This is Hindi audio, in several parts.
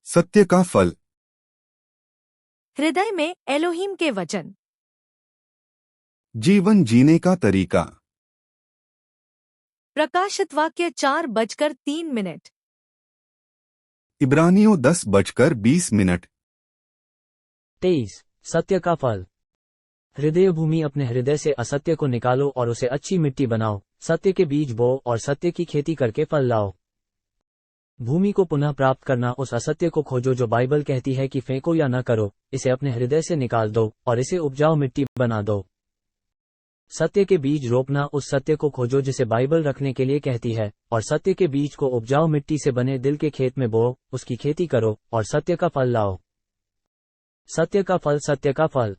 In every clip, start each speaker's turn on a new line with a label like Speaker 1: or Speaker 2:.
Speaker 1: सत्य का फल।
Speaker 2: हृदय में एलोहीम के वचन।
Speaker 1: जीवन जीने का तरीका।
Speaker 2: प्रकाशित वाक्य 4:03।
Speaker 1: इब्रानियों 10:20।
Speaker 3: 23 सत्य का फल। हृदय भूमि, अपने हृदय से असत्य को निकालो और उसे अच्छी मिट्टी बनाओ, सत्य के बीज बो और सत्य की खेती करके फल लाओ। भूमि को पुनः प्राप्त करना, उस असत्य को खोजो जो बाइबल कहती है कि फेंको या न करो, इसे अपने हृदय से निकाल दो और इसे उपजाऊ मिट्टी बना दो। सत्य के बीज रोपना, उस सत्य को खोजो जिसे बाइबल रखने के लिए कहती है, और सत्य के बीज को उपजाऊ मिट्टी से बने दिल के खेत में बो, उसकी खेती करो और सत्य का फल लाओ। सत्य का फल। सत्य का फल।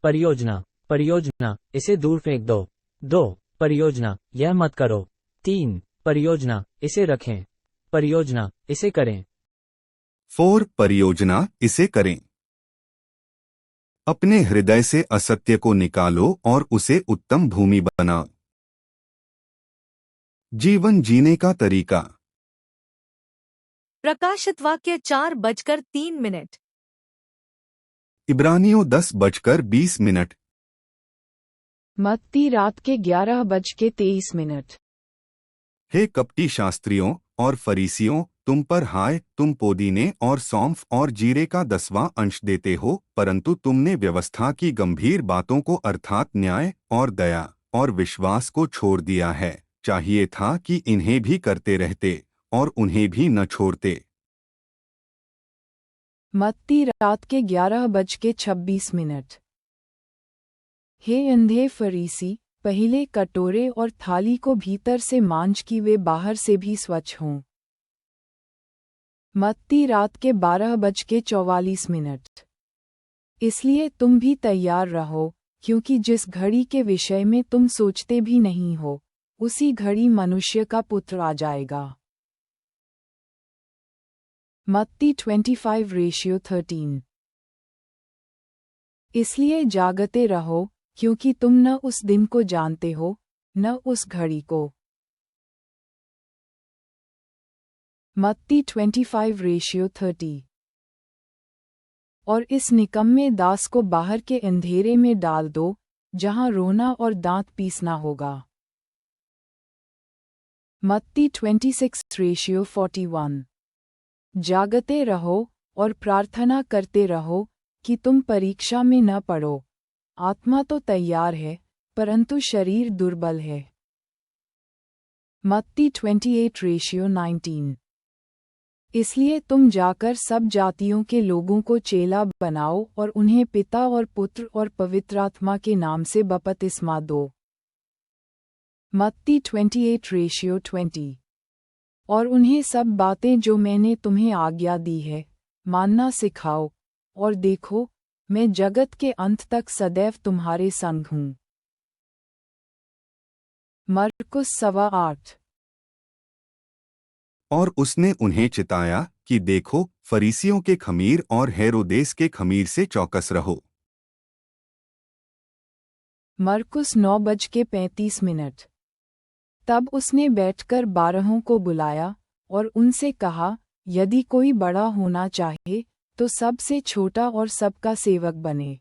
Speaker 3: परियोजना। परियोजना, इसे दूर फेंक दो। 2 परियोजना, यह मत करो। 3 परियोजना, इसे रखें। परियोजना, इसे करें।
Speaker 1: 4 परियोजना, इसे करें। अपने हृदय से असत्य को निकालो और उसे उत्तम भूमि बनाओ। जीवन जीने का तरीका।
Speaker 2: प्रकाशित वाक्य 4:03।
Speaker 1: इब्रानियों 10:20।
Speaker 4: मत्ती रात के 11:23।
Speaker 1: हे कपटी शास्त्रियों और फरीसियों, तुम पर हाय, तुम पुदीने और सौंफ और जीरे का 10वां अंश देते हो, परंतु तुमने व्यवस्था की गंभीर बातों को अर्थात न्याय और दया और विश्वास को छोड़ दिया है। चाहिए था कि इन्हें भी करते रहते और उन्हें भी न छोड़ते।
Speaker 4: मत्ती रात के 11:26। हे अंधे फरीसी, पहले कटोरे और थाली को भीतर से मांझ कि वे बाहर से भी स्वच्छ हों। मत्ती रात के 12:44। इसलिए तुम भी तैयार रहो, क्योंकि जिस घड़ी के विषय में तुम सोचते भी नहीं हो, उसी घड़ी मनुष्य का पुत्र आ जाएगा। मत्ती 25:13। इसलिए जागते रहो, क्योंकि तुम न उस दिन को जानते हो, न उस घड़ी को। मत्ती 25:30। और इस निकम्मे दास को बाहर के अंधेरे में डाल दो, जहां रोना और दांत पीसना होगा। मत्ती 26:41। जागते रहो और प्रार्थना करते रहो कि तुम परीक्षा में न पड़ो। आत्मा तो तैयार है, परंतु शरीर दुर्बल है। मत्ती 28:19। इसलिए तुम जाकर सब जातियों के लोगों को चेला बनाओ और उन्हें पिता और पुत्र और पवित्र आत्मा के नाम से बपतिस्मा दो। मत्ती 28:20। और उन्हें सब बातें जो मैंने तुम्हें आज्ञा दी है, मानना सिखाओ, और देखो, मैं जगत के अंत तक सदैव तुम्हारे संग हूँ। मरकुस 8:15।
Speaker 1: और उसने उन्हें चिताया कि देखो, फरीसियों के खमीर और हेरोदेस के खमीर से चौकस रहो।
Speaker 4: मरकुस 9:35। तब उसने बैठकर 12 को बुलाया और उनसे कहा, यदि कोई बड़ा होना चाहे, तो सबसे छोटा और सबका सेवक बने।